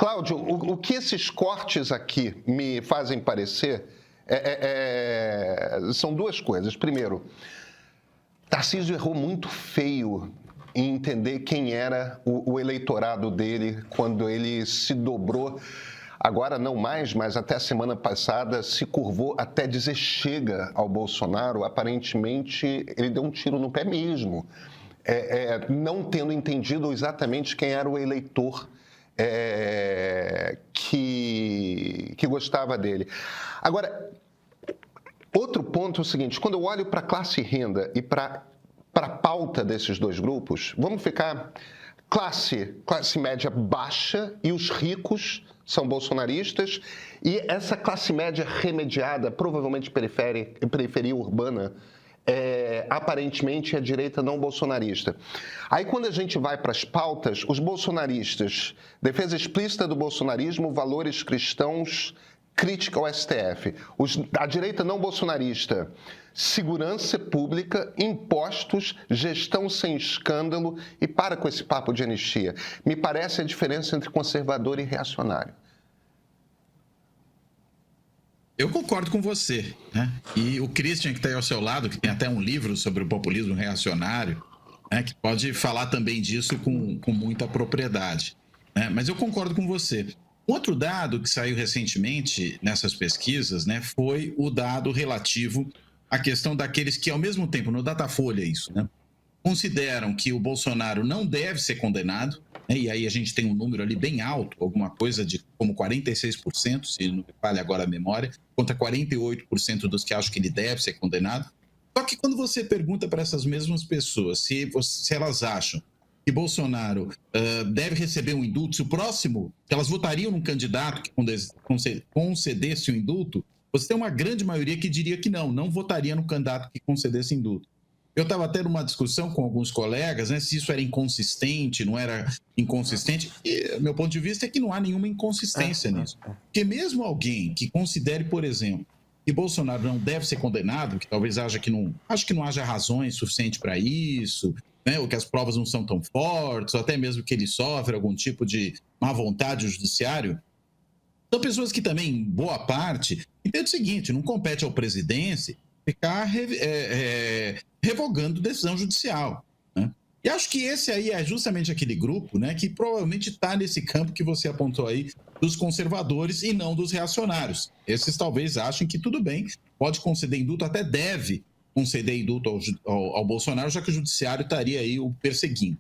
Cláudio, o que esses cortes aqui me fazem parecer são duas coisas. Primeiro, Tarcísio errou muito feio em entender quem era o eleitorado dele quando ele se dobrou. Agora não mais, mas até a semana passada se curvou até dizer chega ao Bolsonaro. Aparentemente, ele deu um tiro no pé mesmo, não tendo entendido exatamente quem era o eleitor que gostava dele. Agora, outro ponto é o seguinte: quando eu olho para a classe e renda e para a pauta desses dois grupos, vamos ficar classe média baixa e os ricos são bolsonaristas, e essa classe média remediada, provavelmente periferia urbana, aparentemente é direita não bolsonarista. Aí quando a gente vai para as pautas, os bolsonaristas, defesa explícita do bolsonarismo, valores cristãos, crítica ao STF. A direita não bolsonarista, segurança pública, impostos, gestão sem escândalo e para com esse papo de anistia. Me parece a diferença entre conservador e reacionário. Eu concordo com você, né? E o Christian, que está aí ao seu lado, que tem até um livro sobre o populismo reacionário, né, que pode falar também disso com muita propriedade, né? Mas eu concordo com você. Outro dado que saiu recentemente nessas pesquisas, né, foi o dado relativo à questão daqueles que, ao mesmo tempo, no Datafolha isso, né, consideram que o Bolsonaro não deve ser condenado, né, e aí a gente tem um número ali bem alto, alguma coisa de como 46%, se não me falha agora a memória, contra 48% dos que acham que ele deve ser condenado. Só que quando você pergunta para essas mesmas pessoas se elas acham que Bolsonaro deve receber um indulto, se o próximo, que elas votariam num candidato que concedesse o indulto, você tem uma grande maioria que diria que não votaria no candidato que concedesse indulto. Eu estava tendo uma discussão com alguns colegas, né, se isso era inconsistente, não era inconsistente, e meu ponto de vista é que não há nenhuma inconsistência nisso. Porque mesmo alguém que considere, por exemplo, que Bolsonaro não deve ser condenado, que talvez acho que não haja razões suficientes para isso, né, ou que as provas não são tão fortes, ou até mesmo que ele sofre algum tipo de má vontade do judiciário, são pessoas que também, em boa parte, entendem o seguinte: não compete ao presidente ficar revogando decisão judicial, né? E acho que esse aí é justamente aquele grupo, né, que provavelmente está nesse campo que você apontou aí, dos conservadores e não dos reacionários. Esses talvez achem que tudo bem, pode conceder indulto, até deve conceder indulto ao Bolsonaro, já que o judiciário estaria aí o perseguindo.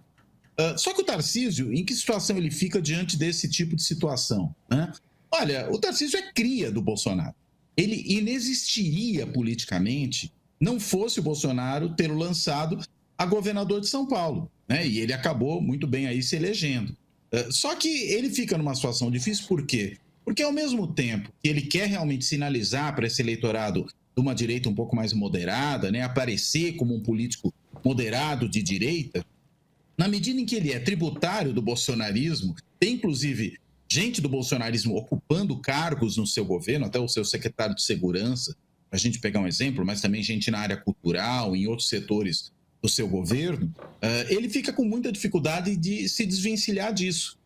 Só que o Tarcísio, em que situação ele fica diante desse tipo de situação, né? Olha, o Tarcísio é cria do Bolsonaro. Ele inexistiria politicamente não fosse o Bolsonaro tê-lo lançado a governador de São Paulo, né? E ele acabou muito bem aí se elegendo. Só que ele fica numa situação difícil, por quê? Porque ao mesmo tempo que ele quer realmente sinalizar para esse eleitorado de uma direita um pouco mais moderada, né, aparecer como um político moderado de direita, na medida em que ele é tributário do bolsonarismo, tem inclusive gente do bolsonarismo ocupando cargos no seu governo, até o seu secretário de segurança, para a gente pegar um exemplo, mas também gente na área cultural, em outros setores do seu governo, ele fica com muita dificuldade de se desvencilhar disso,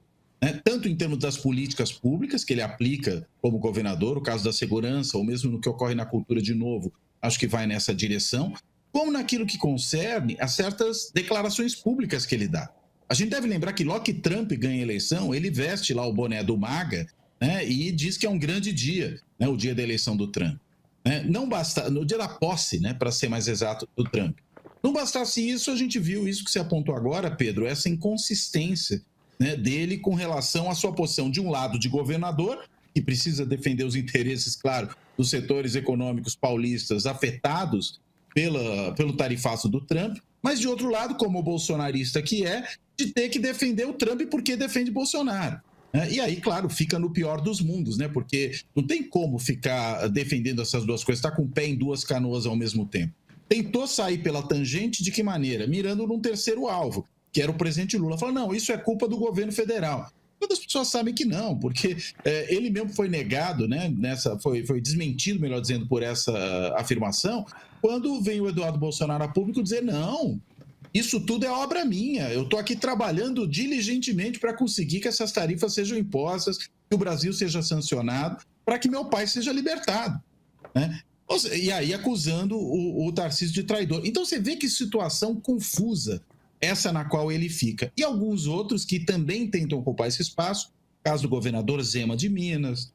né? Tanto em termos das políticas públicas que ele aplica como governador, o caso da segurança, ou mesmo no que ocorre na cultura de novo, acho que vai nessa direção, como naquilo que concerne a certas declarações públicas que ele dá. A gente deve lembrar que logo que Trump ganha a eleição, ele veste lá o boné do MAGA, né, e diz que é um grande dia, né, o dia da eleição do Trump. Né? Não basta, no dia da posse, né, para ser mais exato, do Trump. Não bastasse isso, a gente viu isso que você apontou agora, Pedro, essa inconsistência, né, dele com relação à sua posição, de um lado, de governador, que precisa defender os interesses, claro, dos setores econômicos paulistas afetados pelo tarifaço do Trump, mas, de outro lado, como bolsonarista que é, de ter que defender o Trump porque defende Bolsonaro. E aí, claro, fica no pior dos mundos, né? Porque não tem como ficar defendendo essas duas coisas, estar com o pé em duas canoas ao mesmo tempo. Tentou sair pela tangente de que maneira? Mirando num terceiro alvo, que era o presidente Lula. Falou, não, isso é culpa do governo federal. Quando as pessoas sabem que não, porque ele mesmo foi negado, né, foi desmentido, melhor dizendo, por essa afirmação, quando veio o Eduardo Bolsonaro a público dizer não, Isso tudo é obra minha. Eu estou aqui trabalhando diligentemente para conseguir que essas tarifas sejam impostas, que o Brasil seja sancionado, para que meu pai seja libertado, né? E aí acusando o Tarcísio de traidor. Então você vê que situação confusa essa na qual ele fica. E alguns outros que também tentam ocupar esse espaço, caso do governador Zema de Minas,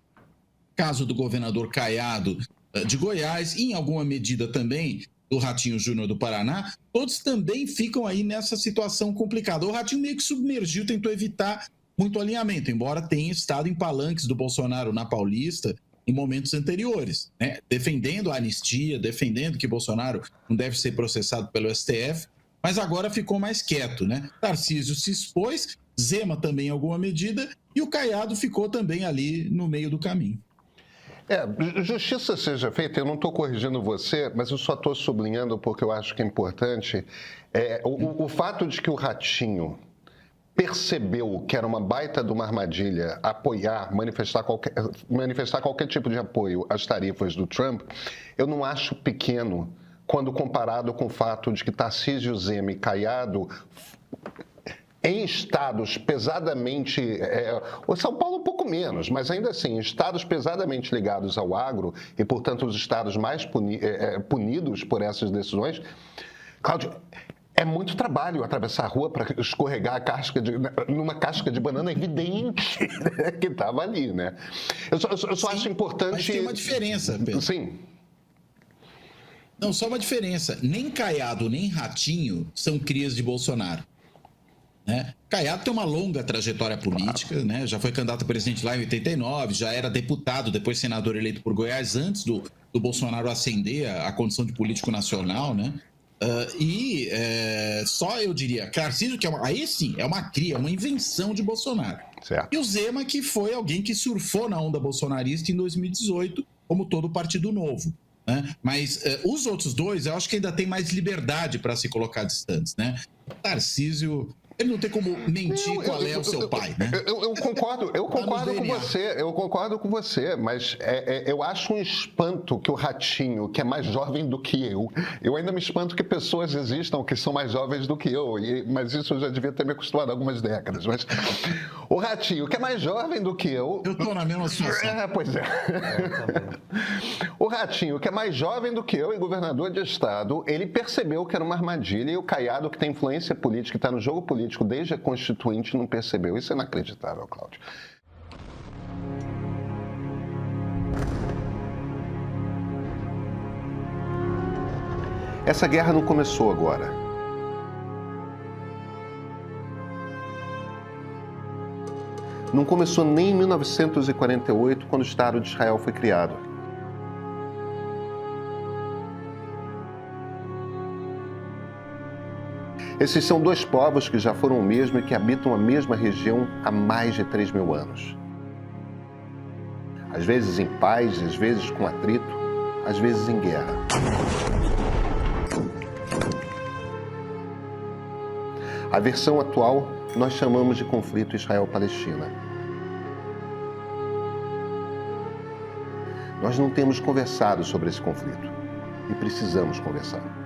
caso do governador Caiado de Goiás, e em alguma medida também do Ratinho Júnior do Paraná, todos também ficam aí nessa situação complicada. O Ratinho meio que submergiu, tentou evitar muito alinhamento, embora tenha estado em palanques do Bolsonaro na Paulista em momentos anteriores, né? Defendendo a anistia, defendendo que Bolsonaro não deve ser processado pelo STF, mas agora ficou mais quieto, né? Tarcísio se expôs, Zema também em alguma medida, e o Caiado ficou também ali no meio do caminho. Justiça seja feita, eu não estou corrigindo você, mas eu só estou sublinhando porque eu acho que é importante. O fato de que o Ratinho percebeu que era uma baita de uma armadilha apoiar, manifestar qualquer tipo de apoio às tarifas do Trump, eu não acho pequeno quando comparado com o fato de que Tarcísio, Zema e Caiado, em estados pesadamente, o São Paulo um pouco menos, mas ainda assim, estados pesadamente ligados ao agro e, portanto, os estados mais punidos por essas decisões, Cláudio, é muito trabalho atravessar a rua para escorregar numa casca de banana evidente, né, que estava ali, né? Eu só acho importante... Mas tem uma diferença, Pedro. Sim. Não, só uma diferença. Nem Caiado, nem Ratinho são crias de Bolsonaro, né? Caiado tem uma longa trajetória política, né? Já foi candidato a presidente lá em 89, já era deputado, depois senador eleito por Goiás, antes do Bolsonaro ascender à condição de político nacional, né? Só eu diria, Tarcísio, que aí sim, é uma cria, uma invenção de Bolsonaro. Certo. E o Zema, que foi alguém que surfou na onda bolsonarista em 2018, como todo Partido Novo, né? Mas os outros dois, eu acho que ainda tem mais liberdade para se colocar distantes, né? Tarcísio... Ele não tem como mentir qual é o seu pai, né? Eu concordo com você, mas eu acho um espanto que o Ratinho, que é mais jovem do que eu ainda me espanto que pessoas existam que são mais jovens do que eu, mas isso eu já devia ter me acostumado há algumas décadas, mas o Ratinho, que é mais jovem do que eu... Eu estou na mesma situação. Pois é. O Ratinho, que é mais jovem do que eu e governador de estado, ele percebeu que era uma armadilha e o Caiado, que tem influência política, que está no jogo político desde a Constituinte, não percebeu. Isso é inacreditável, Cláudio. Essa guerra não começou agora. Não começou nem em 1948, quando o Estado de Israel foi criado. Esses são dois povos que já foram o mesmo e que habitam a mesma região há mais de 3.000 anos. Às vezes em paz, às vezes com atrito, às vezes em guerra. A versão atual nós chamamos de conflito Israel-Palestina. Nós não temos conversado sobre esse conflito e precisamos conversar.